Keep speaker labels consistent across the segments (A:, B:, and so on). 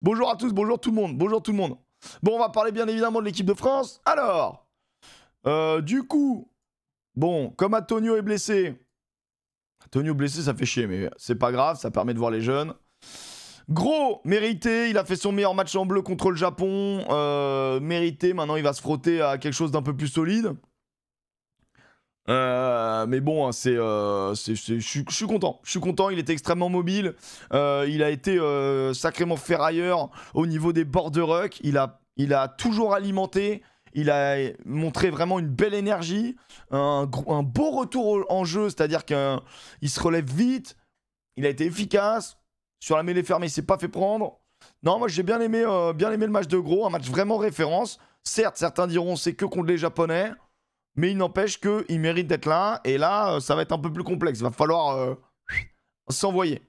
A: Bonjour à tous, bonjour tout le monde, bonjour tout le monde. Bon, on va parler bien évidemment de l'équipe de France. Alors, du coup, bon, comme Antonio est blessé, ça fait chier, mais c'est pas grave, ça permet de voir les jeunes. Gros, mérité, il a fait son meilleur match en bleu contre le Japon. Mérité, maintenant il va se frotter à quelque chose d'un peu plus solide. Mais bon, je suis content, il était extrêmement mobile, il a été sacrément ferrailleur au niveau des bords de ruck, il a toujours alimenté, il a montré vraiment une belle énergie, un beau retour en jeu, c'est-à-dire qu'il se relève vite, il a été efficace, sur la mêlée fermée il s'est pas fait prendre. Non, moi j'ai bien aimé le match de Gros, un match vraiment référence. Certes, certains diront c'est que contre les Japonais, mais il n'empêche qu'il mérite d'être là. Et là, ça va être un peu plus complexe. Il va falloir s'envoyer.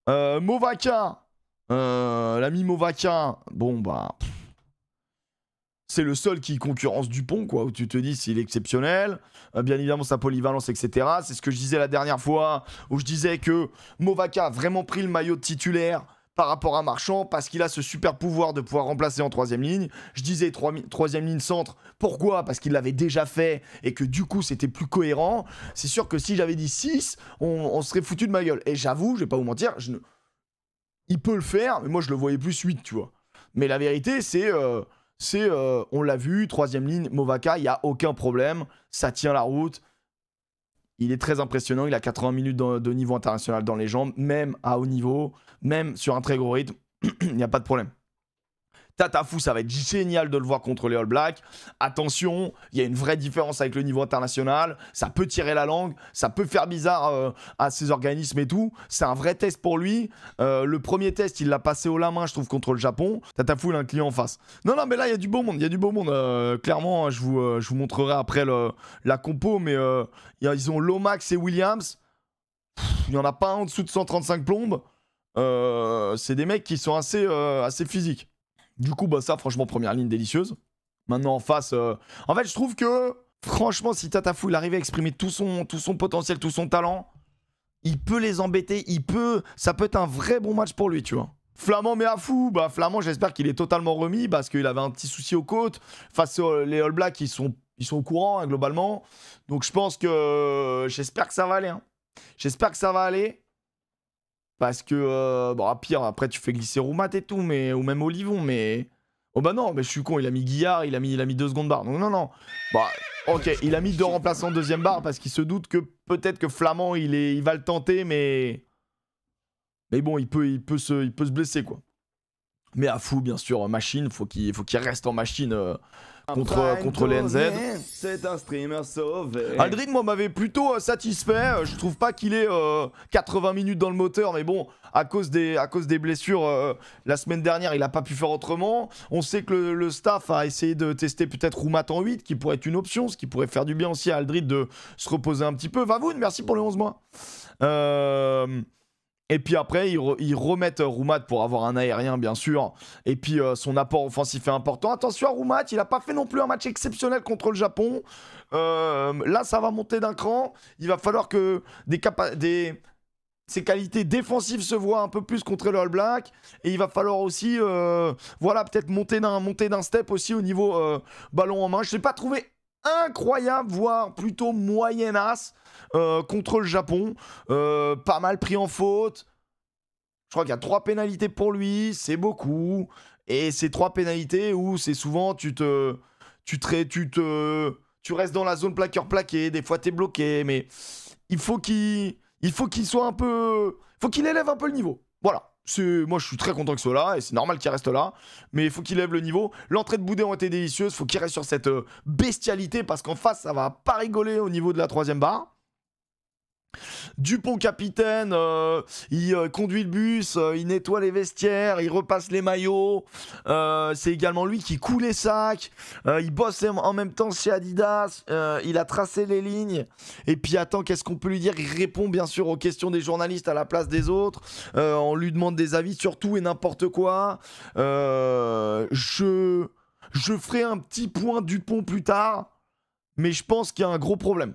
A: Movaka. L'ami Movaka. Bon, bah. C'est le seul qui concurrence Dupont, quoi. Où tu te dis s'il est exceptionnel. Bien évidemment, sa polyvalence, etc. C'est ce que je disais la dernière fois. Où je disais que Movaka a vraiment pris le maillot de titulaire par rapport à Marchand, parce qu'il a ce super pouvoir de pouvoir remplacer en troisième ligne. Je disais troisième ligne centre. Pourquoi? Parce qu'il l'avait déjà fait et que du coup c'était plus cohérent. C'est sûr que si j'avais dit 6, on serait foutu de ma gueule. Et j'avoue, je vais pas vous mentir, il peut le faire, mais moi je le voyais plus 8, tu vois. Mais la vérité, on l'a vu, troisième ligne, Movaka, il n'y a aucun problème. Ça tient la route. Il est très impressionnant, il a 80 minutes de niveau international dans les jambes, même à haut niveau, même sur un très gros rythme, il n'y a pas de problème. Tatafou, ça va être génial de le voir contre les All Blacks. Attention, il y a une vraie différence avec le niveau international. Ça peut tirer la langue, ça peut faire bizarre à ses organismes et tout. C'est un vrai test pour lui. Le premier test, il l'a passé haut la main, je trouve, contre le Japon. Tatafou, il a un client en face. Non, mais là, il y a du beau monde. Il y a du beau monde. Clairement, je vous montrerai après la compo, mais ils ont Lomax et Williams. Il n'y en a pas un en dessous de 135 plombes. C'est des mecs qui sont assez physiques. Du coup, bah ça, franchement, première ligne délicieuse. Maintenant, en face... En fait, je trouve que, franchement, si Tatafou, il arrive à exprimer tout son potentiel, tout son talent, il peut les embêter, ça peut être un vrai bon match pour lui, tu vois. Flamand, mais à fou. Bah, Flamand, j'espère qu'il est totalement remis, parce qu'il avait un petit souci aux côtes. Face les All Blacks, ils sont au courant, hein, globalement. Donc, je pense que... J'espère que ça va aller. Hein. J'espère que ça va aller. Parce que, bon, à pire, après, tu fais glisser Roumat et tout, ou même Olivon, mais... Oh bah non, mais je suis con, il a mis Guillard, il a mis 2 secondes barre. Donc non. Bah, ok, il a mis 2 remplaçants deuxième barre parce qu'il se doute que peut-être que Flamand, il va le tenter, mais... Mais bon, il peut se blesser, quoi. Mais à fou, bien sûr, machine, faut qu'il reste en machine contre les NZ.
B: C'est un streamer sauvé.
A: Aldrid, moi, m'avait plutôt satisfait. Je trouve pas qu'il ait 80 minutes dans le moteur, mais bon, à cause des blessures, la semaine dernière, il a pas pu faire autrement. On sait que le staff a essayé de tester peut-être Roumat en 8, qui pourrait être une option, ce qui pourrait faire du bien aussi à Aldrid de se reposer un petit peu. Vavoun, merci pour les 11 mois. Et puis après, ils remettent Roumat pour avoir un aérien, bien sûr. Et puis son apport offensif est important. Attention à Roumat, il n'a pas fait non plus un match exceptionnel contre le Japon. Là, ça va monter d'un cran. Il va falloir que ses qualités défensives se voient un peu plus contre le All Black. Et il va falloir aussi, peut-être monter d'un step aussi au niveau ballon en main. Je ne l'ai pas trouvé incroyable, voire plutôt moyennasse contre le Japon. Pas mal pris en faute. Je crois qu'il y a 3 pénalités pour lui, c'est beaucoup. Et c'est 3 pénalités où c'est souvent tu restes dans la zone plaqueur-plaqué, des fois t'es bloqué, mais il faut qu'il soit un peu... Il faut qu'il élève un peu le niveau. Voilà. Moi, je suis très content qu'il soit là, et c'est normal qu'il reste là, mais il faut qu'il lève le niveau. L'entrée de Boudé ont été délicieuses, il faut qu'il reste sur cette bestialité, parce qu'en face, ça va pas rigoler au niveau de la 3e barre. Dupont capitaine, il conduit le bus, il nettoie les vestiaires, il repasse les maillots. C'est également lui qui coud les sacs. Il bosse en même temps chez Adidas. Il a tracé les lignes. Et puis attends, qu'est-ce qu'on peut lui dire? Il répond bien sûr aux questions des journalistes à la place des autres. On lui demande des avis sur tout et n'importe quoi. Je ferai un petit point Dupont plus tard. Mais je pense qu'il y a un gros problème.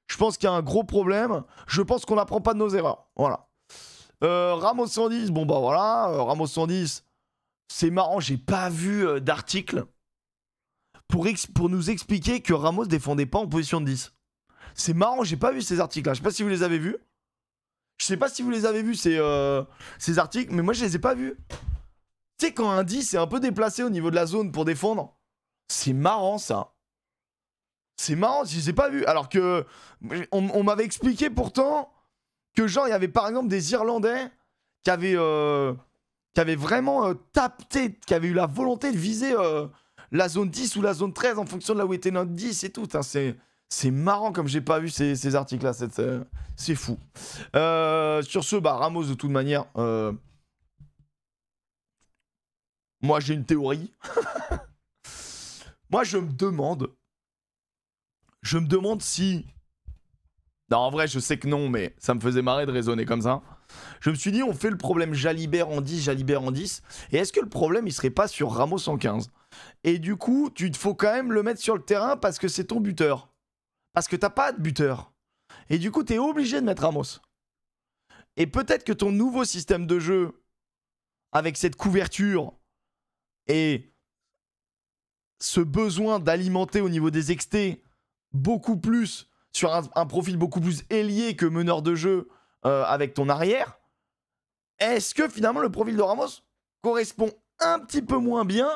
A: Je pense qu'il y a un gros problème. Je pense qu'on n'apprend pas de nos erreurs. Voilà. Ramos 110, bon bah voilà. Ramos 110, c'est marrant, j'ai pas vu d'article pour nous expliquer que Ramos défendait pas en position de 10. C'est marrant, j'ai pas vu ces articles-là. Je sais pas si vous les avez vus. Je sais pas si vous les avez vus, ces articles, mais moi je les ai pas vus. Tu sais, quand un 10 est un peu déplacé au niveau de la zone pour défendre, c'est marrant ça. C'est marrant, je les ai pas vus. Alors que on m'avait expliqué pourtant que genre il y avait par exemple des Irlandais qui avaient vraiment tapé, qui avaient eu la volonté de viser la zone 10 ou la zone 13 en fonction de là où était notre 10 et tout. Putain, c'est marrant comme j'ai pas vu ces articles-là. C'est fou. Sur ce, bah, Ramos, de toute manière, moi j'ai une théorie. Moi je me demande si... Non, en vrai, je sais que non, mais ça me faisait marrer de raisonner comme ça. Je me suis dit, on fait le problème Jalibert en 10, Jalibert en 10. Et est-ce que le problème, il serait pas sur Ramos en 15 ? Et du coup, il faut quand même le mettre sur le terrain parce que c'est ton buteur. Parce que t'as pas de buteur. Et du coup, t'es obligé de mettre Ramos. Et peut-être que ton nouveau système de jeu, avec cette couverture et ce besoin d'alimenter au niveau des XT beaucoup plus sur un profil beaucoup plus ailier que meneur de jeu avec ton arrière, est-ce que finalement le profil de Ramos correspond un petit peu moins bien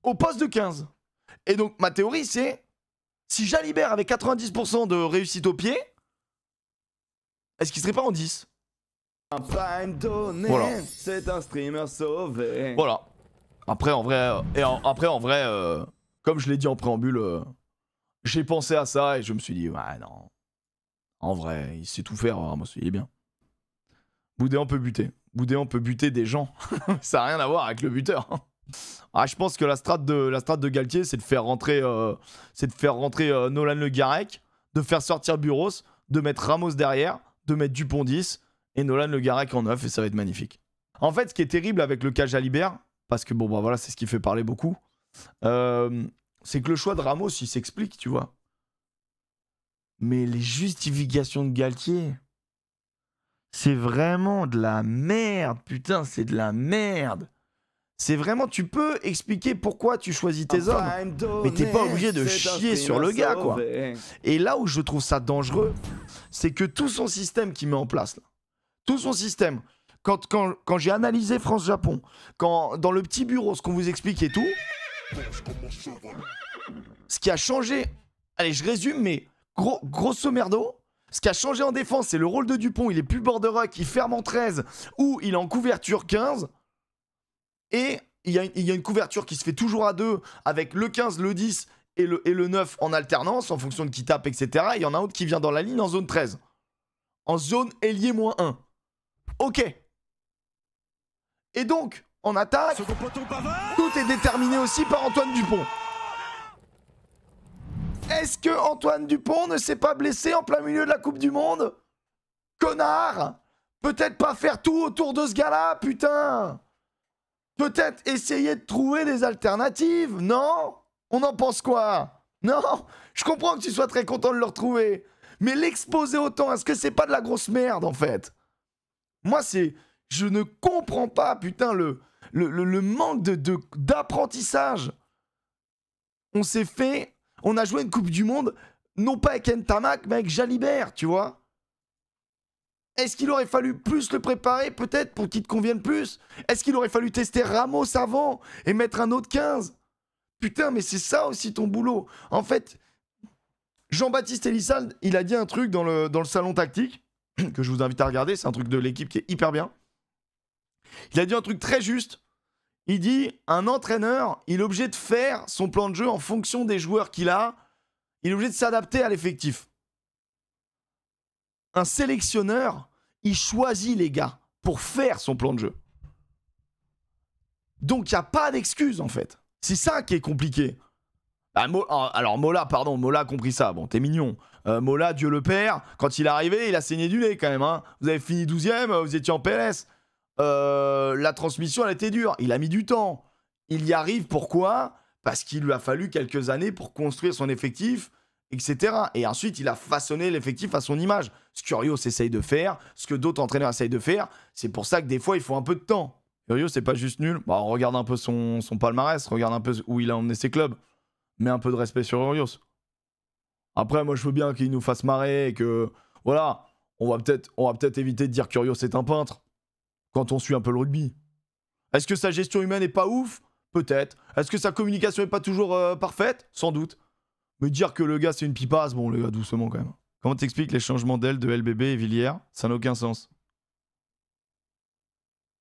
A: au poste de 15 ? Et donc ma théorie c'est, si Jalibert avait 90% de réussite au pied, est-ce qu'il serait pas en 10 ?
B: Un prime donné,
A: Voilà.
B: c'est un streamer sauvé.
A: Voilà. Après en vrai, comme je l'ai dit en préambule, j'ai pensé à ça et je me suis dit, ouais non, en vrai, il sait tout faire, Ramos, il est bien. Boudéan peut buter. Boudéan peut buter des gens. Ça n'a rien à voir avec le buteur. Ah, je pense que la strat de Galtier, c'est de faire rentrer, Nolan Le Garec, de faire sortir Buros, de mettre Ramos derrière, de mettre Dupont 10 et Nolan Le Garec en 9 et ça va être magnifique. En fait, ce qui est terrible avec le cas Jalibert, parce que bon, bah voilà, c'est ce qui fait parler beaucoup, c'est que le choix de Ramos, il s'explique, tu vois. Mais les justifications de Galtier, c'est vraiment de la merde, putain, c'est de la merde. C'est vraiment, tu peux expliquer pourquoi tu choisis tes hommes, mais t'es pas obligé de chier sur le gars, quoi. Et là où je trouve ça dangereux, c'est que tout son système qu'il met en place, là, tout son système, quand j'ai analysé France-Japon, dans le petit bureau, ce qu'on vous explique et tout, ce qui a changé, allez, je résume, mais grosso merdo, ce qui a changé en défense, c'est le rôle de Dupont. Il est plus border ruck, il ferme en 13 ou il est en couverture 15. Et il y a une couverture qui se fait toujours à deux avec le 15, le 10 et le 9 en alternance en fonction de qui tape, etc. Il y en a un autre qui vient dans la ligne en zone 13. En zone ailier -1. Ok. Et donc, en attaque, tout est déterminé aussi par Antoine Dupont. Est-ce que Antoine Dupont ne s'est pas blessé en plein milieu de la Coupe du Monde ? Connard ! Peut-être pas faire tout autour de ce gars-là, putain ! Peut-être essayer de trouver des alternatives, non ? On en pense quoi ? Non ? Je comprends que tu sois très content de le retrouver. Mais l'exposer autant, est-ce que c'est pas de la grosse merde, en fait ? Moi, je ne comprends pas, putain, le manque d'apprentissage. On a joué une Coupe du Monde, non pas avec Ntamak, mais avec Jalibert, tu vois. Est-ce qu'il aurait fallu plus le préparer, peut-être, pour qu'il te convienne plus ? Est-ce qu'il aurait fallu tester Ramos avant et mettre un autre 15 ? Putain, mais c'est ça aussi ton boulot. En fait, Jean-Baptiste Elissal, il a dit un truc dans le salon tactique, que je vous invite à regarder, c'est un truc de l'équipe qui est hyper bien. Il a dit un truc très juste. Il dit, un entraîneur, il est obligé de faire son plan de jeu en fonction des joueurs qu'il a. Il est obligé de s'adapter à l'effectif. Un sélectionneur, il choisit les gars pour faire son plan de jeu. Donc, il n'y a pas d'excuse, en fait. C'est ça qui est compliqué. Alors, Mola a compris ça. Bon, t'es mignon. Mola, Dieu le Père, quand il est arrivé, il a saigné du nez quand même. Hein. Vous avez fini 12e, vous étiez en PLS. La transmission, elle était dure. Il a mis du temps. Il y arrive, pourquoi ? Parce qu'il lui a fallu quelques années pour construire son effectif, etc. Et ensuite, il a façonné l'effectif à son image. Ce qu'Urios essaye de faire, ce que d'autres entraîneurs essayent de faire. C'est pour ça que des fois, il faut un peu de temps. Urios, c'est pas juste nul. Bah, regarde un peu son palmarès, regarde un peu où il a emmené ses clubs. Mets un peu de respect sur Urios. Après, moi, je veux bien qu'il nous fasse marrer et que, voilà, on va peut-être éviter de dire qu'Urios est un peintre quand on suit un peu le rugby. Est-ce que sa gestion humaine est pas ouf? Peut-être. Est-ce que sa communication est pas toujours parfaite? Sans doute. Mais dire que le gars, c'est une pipasse, bon, les gars, doucement quand même. Comment t'expliques les changements d'aile de LBB et Villiers? Ça n'a aucun sens.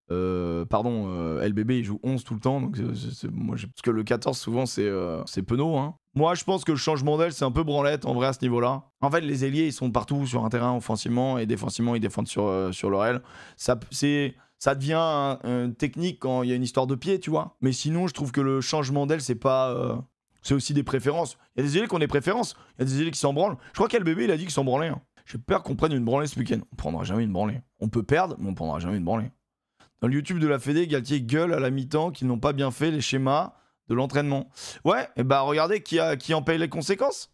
A: LBB il joue 11 tout le temps, donc parce que le 14 souvent c'est penaud. Hein. Moi je pense que le changement d'aile c'est un peu branlette en vrai à ce niveau-là. En fait les ailiers ils sont partout sur un terrain offensivement et défensivement ils défendent sur leur aile. Ça devient une technique quand il y a une histoire de pied, tu vois. Mais sinon je trouve que le changement d'aile c'est pas... c'est aussi des préférences. Il y a des ailiers qui ont des préférences, il y a des ailiers qui s'en branlent. Je crois qu'LBB il a dit qu'il s'en branlait. Hein. J'ai peur qu'on prenne une branlée ce week-end. On prendra jamais une branlée. On peut perdre mais on prendra jamais une branlée. Dans le YouTube de la Fédé, Galtier gueule à la mi-temps qu'ils n'ont pas bien fait les schémas de l'entraînement. Ouais, et bah regardez qui en paye les conséquences.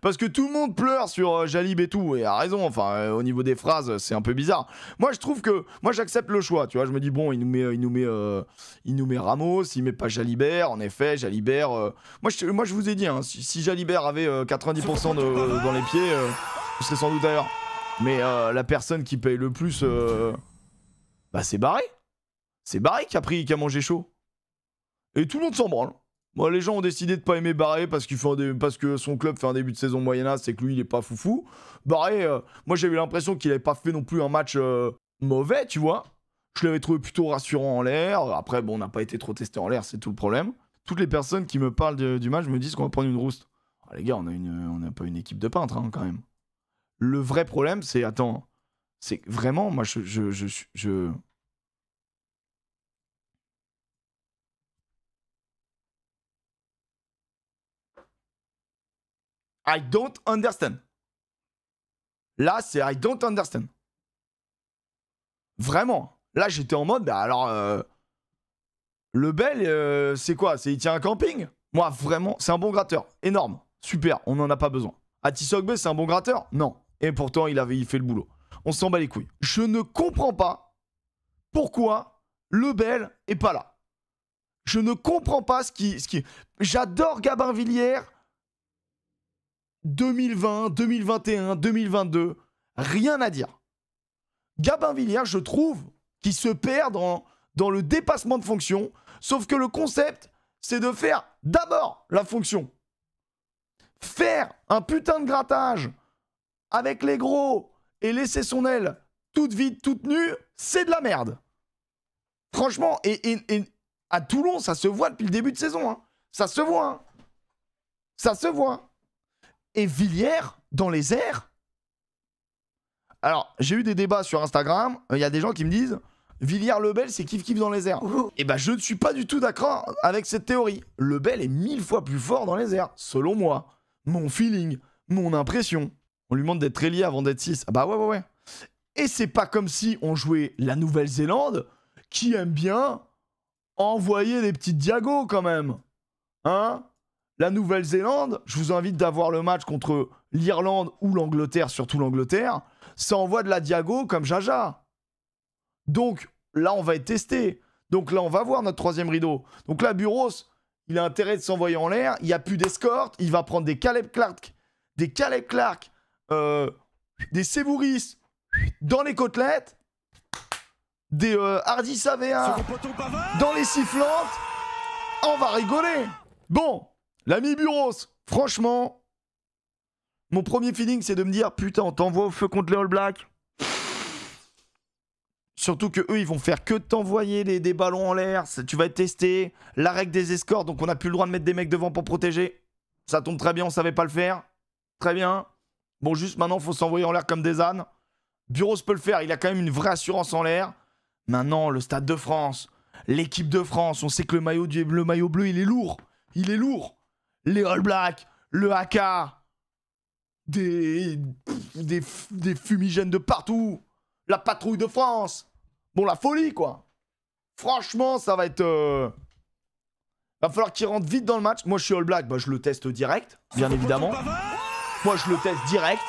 A: Parce que tout le monde pleure sur Jalib et tout, et a raison, enfin, au niveau des phrases, c'est un peu bizarre. Moi, je trouve que... Moi, j'accepte le choix, tu vois, je me dis, bon, il nous met Ramos, il met pas Jalibert, en effet, Jalibert... Moi, je vous ai dit, hein, si Jalibert avait 90% dans les pieds, je serais sans doute ailleurs. Mais la personne qui paye le plus... Bah c'est Barré. C'est Barré qui a mangé chaud. Et tout le monde s'en branle. Moi, les gens ont décidé de pas aimer Barré parce que son club fait un début de saison moyennasse et que lui il est pas foufou. Barré, moi j'avais l'impression qu'il avait pas fait non plus un match mauvais, tu vois. Je l'avais trouvé plutôt rassurant en l'air. Après, bon, on n'a pas été trop testé en l'air, c'est tout le problème. Toutes les personnes qui me parlent du match me disent qu'on va prendre une rouste. Ah, les gars, on n'a pas une équipe de peintres hein, quand même. Le vrai problème, c'est... Attends... C'est vraiment, moi, I don't understand. Là, c'est I don't understand. Vraiment. Là, j'étais en mode, bah alors... Le Bel, c'est quoi? Il tient un camping? Moi, vraiment, c'est un bon gratteur. Énorme. Super, on n'en a pas besoin. Atisogbe, c'est un bon gratteur? Non. Et pourtant, il fait le boulot. On s'en bat les couilles. Je ne comprends pas pourquoi le Bel est pas là. Je ne comprends pas ce qui... J'adore Gabin Villiers. 2020, 2021, 2022. Rien à dire. Gabin Villiers, je trouve qu'il se perd dans le dépassement de fonction. Sauf que le concept, c'est de faire d'abord la fonction. Faire un putain de grattage avec les gros... et laisser son aile toute vide, toute nue, c'est de la merde. Franchement, et à Toulon, ça se voit depuis le début de saison. Hein. Ça se voit. Hein. Ça se voit. Et Villiers, dans les airs... Alors, j'ai eu des débats sur Instagram. Il y a des gens qui me disent Villiers-Lebel, c'est kiff-kiff dans les airs. Et bah, je ne suis pas du tout d'accord avec cette théorie. Lebel est 1000 fois plus fort dans les airs, selon moi. Mon feeling, mon impression. On lui demande d'être très lié avant d'être 6. Ah bah ouais. Et c'est pas comme si on jouait la Nouvelle-Zélande qui aime bien envoyer des petites diagos quand même. Hein? La Nouvelle-Zélande, je vous invite d'avoir le match contre l'Irlande ou l'Angleterre, surtout l'Angleterre. Ça envoie de la diago comme Jaja. Donc là, on va être testé. Donc là, on va voir notre troisième rideau. Donc là, Buros, il a intérêt de s'envoyer en l'air. Il n'y a plus d'escorte. Il va prendre des Caleb Clark. Des Sebouris dans les côtelettes, des Hardy Savea dans les sifflantes, on va rigoler. Bon, l'ami Buros, franchement, mon premier feeling c'est de me dire putain, on t'envoie au feu contre les All Blacks. Surtout que eux ils vont faire que t'envoyer des ballons en l'air, tu vas être testé, la règle des escorts, donc on n'a plus le droit de mettre des mecs devant pour protéger. Ça tombe très bien, on savait pas le faire. Très bien. Bon, juste maintenant, il faut s'envoyer en l'air comme des ânes. Buros peut le faire, il a quand même une vraie assurance en l'air. Maintenant, le Stade de France, l'équipe de France, on sait que le maillot bleu, il est lourd. Il est lourd. Les All Blacks, le AK, des fumigènes de partout. La patrouille de France. Bon, la folie, quoi. Franchement, ça va être... Va falloir qu'il rentre vite dans le match. Moi, je suis All Black, bah, je le teste direct, bien évidemment. Moi, je le teste direct.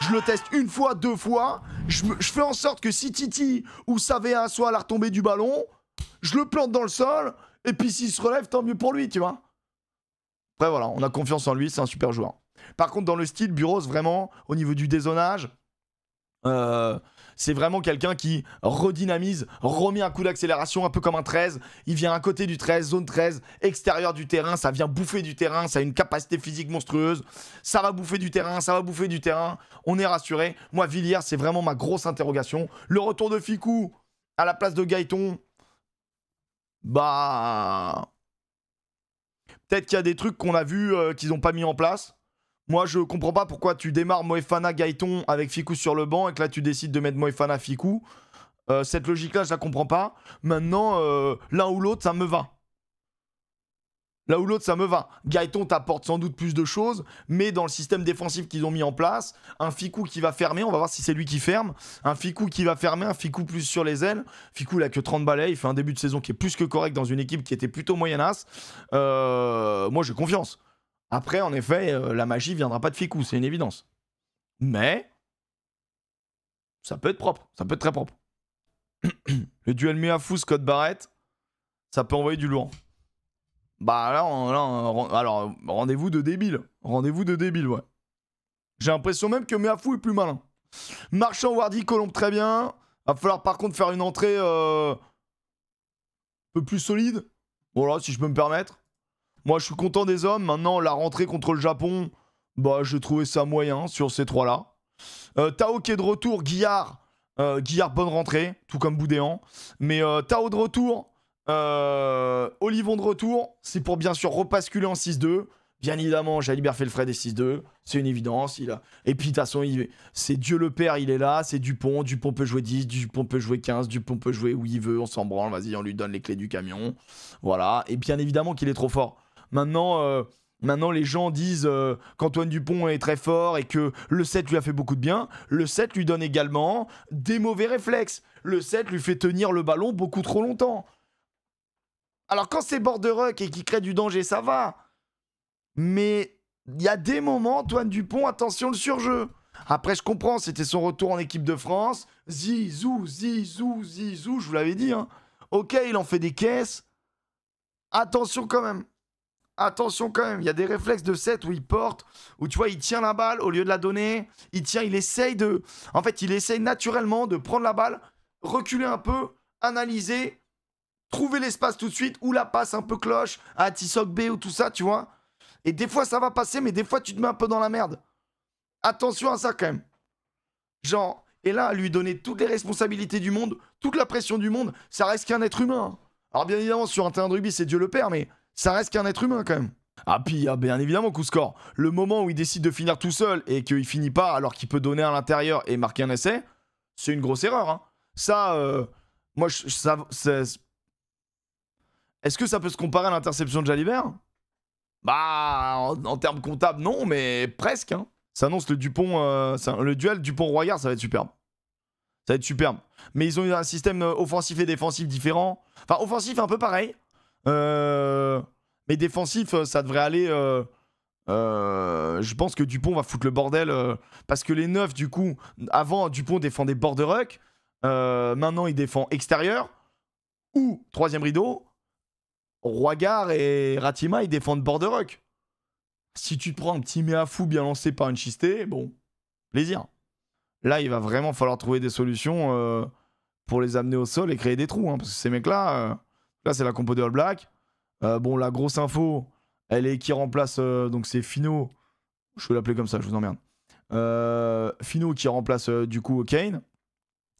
A: Je le teste une fois, deux fois. Je fais en sorte que si Titi ou Savea soit à la retombée du ballon, je le plante dans le sol. Et puis s'il se relève, tant mieux pour lui, tu vois. Après voilà, on a confiance en lui, c'est un super joueur. Par contre, dans le style, Buros, vraiment, au niveau du dézonage, c'est vraiment quelqu'un qui redynamise, remet un coup d'accélération, un peu comme un 13. Il vient à côté du 13, zone 13, extérieur du terrain, ça vient bouffer du terrain, ça a une capacité physique monstrueuse. Ça va bouffer du terrain, ça va bouffer du terrain. On est rassuré. Moi, Villiers, c'est vraiment ma grosse interrogation. Le retour de Ficou à la place de Gaëton, bah... peut-être qu'il y a des trucs qu'on a vus qu'ils n'ont pas mis en place. Moi, je comprends pas pourquoi tu démarres Moefana Gaëton avec Ficou sur le banc et que là, tu décides de mettre Moefana Ficou. Cette logique-là, je la comprends pas. Maintenant, l'un ou l'autre, ça me va. L'un ou l'autre, ça me va. Gaëton t'apporte sans doute plus de choses, mais dans le système défensif qu'ils ont mis en place, un Ficou qui va fermer, on va voir si c'est lui qui ferme. Un Ficou qui va fermer, un Ficou plus sur les ailes. Ficou, il a que 30 balais, il fait un début de saison qui est plus que correct dans une équipe qui était plutôt moyennasse. Moi, j'ai confiance. Après, en effet, la magie viendra pas de Ficou, c'est une évidence. Mais ça peut être propre, ça peut être très propre. Le duel Meafou Scott Barrett, ça peut envoyer du lourd. Bah là, alors rendez-vous de débile. Rendez-vous de débile, ouais. J'ai l'impression même que Meafou est plus malin. Marchand, Wardy, Colombe, très bien. Va falloir par contre faire une entrée un peu plus solide. Voilà, si je peux me permettre. Moi, je suis content des hommes. Maintenant, la rentrée contre le Japon, bah, j'ai trouvé ça moyen sur ces trois-là. Tao qui est de retour, Guillard. Guillard, bonne rentrée, tout comme Boudéan. Mais Tao de retour, Olivon de retour, c'est pour bien sûr repasculer en 6-2. Bien évidemment, Jalibert fait le frais des 6-2. C'est une évidence. Et puis, de toute façon, c'est Dieu le Père, il est là. C'est Dupont. Dupont peut jouer 10, Dupont peut jouer 15, Dupont peut jouer où il veut. On s'en branle. Vas-y, on lui donne les clés du camion. Voilà. Et bien évidemment qu'il est trop fort. Maintenant, les gens disent qu'Antoine Dupont est très fort et que le 7 lui a fait beaucoup de bien. Le 7 lui donne également des mauvais réflexes. Le 7 lui fait tenir le ballon beaucoup trop longtemps. Alors, quand c'est borderuck et qu'il crée du danger, ça va. Mais il y a des moments, Antoine Dupont, attention le surjeu. Après, je comprends, c'était son retour en équipe de France. Zizou, je vous l'avais dit. Hein. Ok, il en fait des caisses. Attention quand même. Attention quand même, il y a des réflexes de 7 où il porte, où tu vois, il tient la balle au lieu de la donner. Il essaye naturellement de prendre la balle, reculer un peu, analyser, trouver l'espace tout de suite, ou la passe un peu cloche à Tissok B ou tout ça, tu vois. Et des fois, ça va passer, mais des fois, tu te mets un peu dans la merde. Attention à ça quand même. Genre, et là, lui donner toutes les responsabilités du monde, toute la pression du monde, ça reste qu'un être humain. Alors bien évidemment, sur un terrain de rugby, c'est Dieu le Père, mais ça reste qu'un être humain quand même. Ah puis, bien évidemment, coup score. Le moment où il décide de finir tout seul et qu'il finit pas alors qu'il peut donner à l'intérieur et marquer un essai, c'est une grosse erreur. Hein. Ça, moi, est-ce que ça peut se comparer à l'interception de Jalibert? Bah, en termes comptables, non, mais presque. Hein. Ça annonce le duel Dupont-Royard, ça va être superbe. Ça va être superbe. Mais ils ont eu un système offensif et défensif différent. Enfin, offensif un peu pareil. Mais défensif, ça devrait aller. Je pense que Dupont va foutre le bordel. Parce que les 9, du coup, avant, Dupont défendait borderuck. Maintenant, il défend extérieur. Ou, troisième rideau, Roigard et Ratima, ils défendent borderuck. Si tu te prends un petit Meafou bien lancé par une Chisté, bon, plaisir. Là, il va vraiment falloir trouver des solutions pour les amener au sol et créer des trous. Hein, parce que ces mecs-là, là, c'est la compo de All Black. Bon, la grosse info, elle est qui remplace. Donc, c'est Fino. Je vais l'appeler comme ça, je vous emmerde. Fino qui remplace du coup Kane.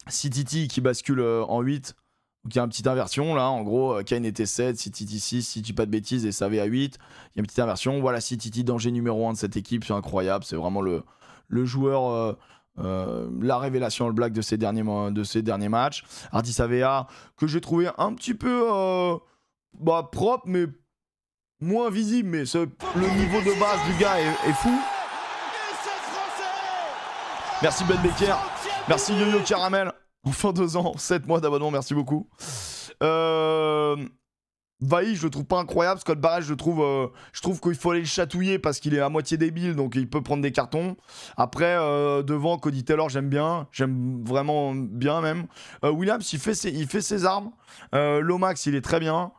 A: Cititi qui bascule en 8. Donc, il y a une petite inversion là. En gros, Kane était 7, Cititi 6, si je dis pas de bêtises, et Savé à 8. Il y a une petite inversion. Voilà, Cititi, danger numéro 1 de cette équipe. C'est incroyable. C'est vraiment le joueur. La révélation All Black de ces derniers matchs. Hardy Savea, que j'ai trouvé un petit peu propre, mais moins visible. Mais le niveau de base du gars est fou. Merci Ben Becker. Merci Yo-Yo Caramel. Enfin 2 ans, 7 mois d'abonnement, merci beaucoup. Vailly, je le trouve pas incroyable. Scott Barrett, je trouve qu'il faut aller le chatouiller parce qu'il est à moitié débile, donc il peut prendre des cartons. Après, devant, Cody Taylor, j'aime bien. J'aime vraiment bien, même. Williams, il fait ses armes. Lomax, il est très bien.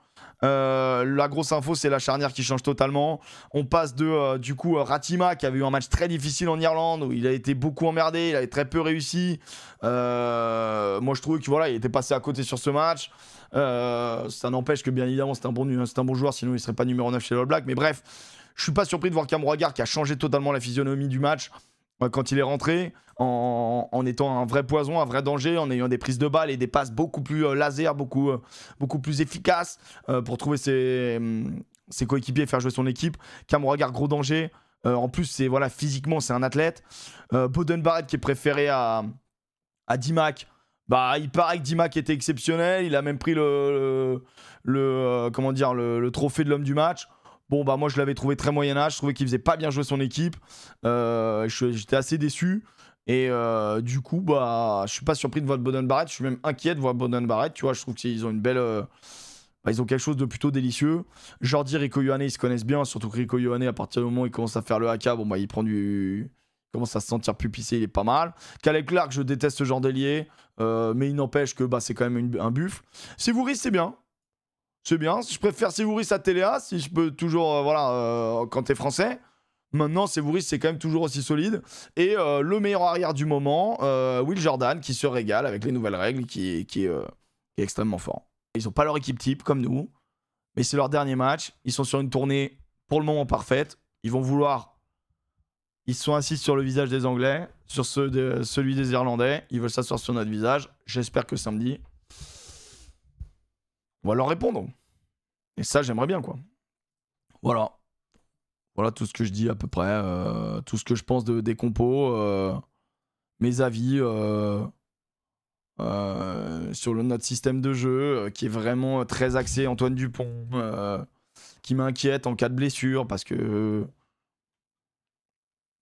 A: La grosse info, c'est la charnière qui change totalement. On passe de du coup Ratima qui avait eu un match très difficile en Irlande où il a été beaucoup emmerdé, il avait très peu réussi. Moi je trouvais que voilà, il était passé à côté sur ce match. Ça n'empêche que bien évidemment c'est un bon joueur, sinon il serait pas numéro 9 chez les All Blacks. Mais bref, je suis pas surpris de voir Cam Roigard qui a changé totalement la physionomie du match quand il est rentré, en étant un vrai poison, un vrai danger, en ayant des prises de balles et des passes beaucoup plus laser, beaucoup plus efficaces pour trouver ses coéquipiers et faire jouer son équipe. Cam Roigard, gros danger. En plus, physiquement, c'est un athlète. Beauden Barrett qui est préféré à D-Mac. Bah, il paraît que D-Mac était exceptionnel. Il a même pris le trophée de l'homme du match. Bon, bah moi je l'avais trouvé très moyen âge, je trouvais qu'il faisait pas bien jouer son équipe. J'étais assez déçu. Et du coup, bah, je suis pas surpris de voir Beauden Barrett, je suis même inquiet de voir Beauden Barrett. Tu vois, je trouve qu'ils ont une belle. Ils ont quelque chose de plutôt délicieux. Jordi, Rico Ioane, ils se connaissent bien, surtout que Rico Ioane, à partir du moment où il commence à faire le haka, bon, bah, il commence à se sentir plus pissé, il est pas mal. Caleb Clark, je déteste ce genre d'ailier, mais il n'empêche que bah, c'est quand même un buffle. Sevouris, c'est bien. C'est bien, je préfère Sevouris à Téléa, si je peux toujours, quand t'es français. Maintenant, Sevouris, c'est quand même toujours aussi solide. Et le meilleur arrière du moment, Will Jordan, qui se régale avec les nouvelles règles, qui est extrêmement fort. Ils n'ont pas leur équipe type, comme nous, mais c'est leur dernier match. Ils sont sur une tournée, pour le moment, parfaite. Ils vont vouloir... Ils sont assis sur le visage des Anglais, sur celui des Irlandais. Ils veulent s'asseoir sur notre visage. J'espère que samedi... on va leur répondre. Et ça, j'aimerais bien, quoi. Voilà. Voilà tout ce que je dis à peu près. Tout ce que je pense des compos. Mes avis sur notre système de jeu qui est vraiment très axé. Antoine Dupont qui m'inquiète en cas de blessure parce que...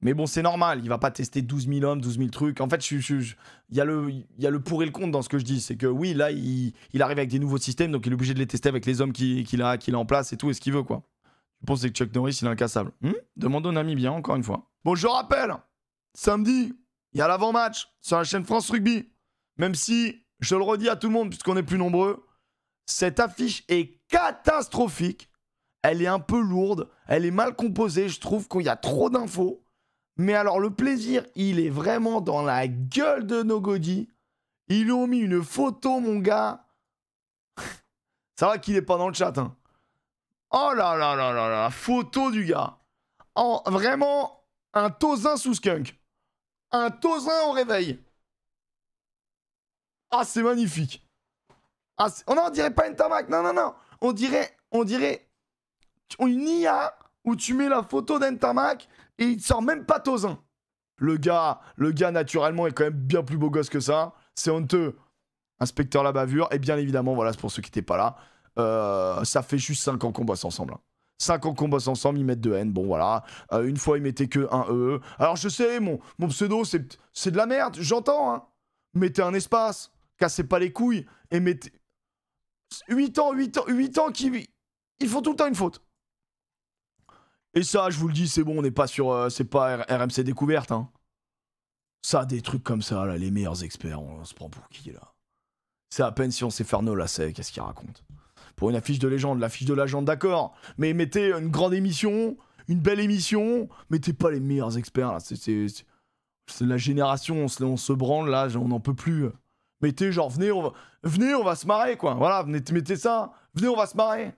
A: Mais bon, c'est normal, il va pas tester 12 000 hommes, 12 000 trucs. En fait, il y a le pour et le contre dans ce que je dis. C'est que oui, là, il arrive avec des nouveaux systèmes, donc il est obligé de les tester avec les hommes qu'il a en place et tout, et ce qu'il veut, quoi. Je pense que Chuck Norris, il est incassable. Demande au Namibien, encore une fois. Bon, je rappelle, samedi, il y a l'avant-match sur la chaîne France Rugby. Même si, je le redis à tout le monde, puisqu'on est plus nombreux, cette affiche est catastrophique. Elle est un peu lourde, elle est mal composée, je trouve qu'il y a trop d'infos. Mais alors, le plaisir, il est vraiment dans la gueule de Nogodi. Ils lui ont mis une photo, mon gars. Ça va qu'il est pas dans le chat, hein. Oh là là là là là, photo du gars. Vraiment, un tausin sous skunk. Un tausin au réveil. Ah, c'est magnifique. Ah, on dirait pas une tamac. Non, non, non. On dirait une IA où tu mets la photo d'Entamac et il sort même pas tausin. Le gars, naturellement, est quand même bien plus beau gosse que ça. C'est honteux. Inspecteur la bavure. Et bien évidemment, voilà, c'est pour ceux qui n'étaient pas là. Ça fait juste 5 ans qu'on bosse ensemble. 5 ans qu'on bosse ensemble, ils mettent 2 N. Bon, voilà. Une fois, ils mettaient que un E. Alors, je sais, mon pseudo, c'est de la merde. J'entends, hein. Mettez un espace. Cassez pas les couilles. Et mettez... 8 ans qui... Ils font tout le temps une faute. Et ça, je vous le dis, c'est bon, on n'est pas sur... c'est pas RMC Découverte, hein. Ça, des trucs comme ça, là, les meilleurs experts, on se prend pour qui, là? C'est à peine si on sait faire nos lacets, qu'est-ce qu'il raconte? Pour une affiche de légende, l'affiche de légende, d'accord. Mais mettez une grande émission, une belle émission, mettez pas les meilleurs experts, là. C'est la génération, on se branle, là, on n'en peut plus. Mettez genre, venez, on va se marrer, quoi. Voilà, mettez ça. Venez, on va se marrer.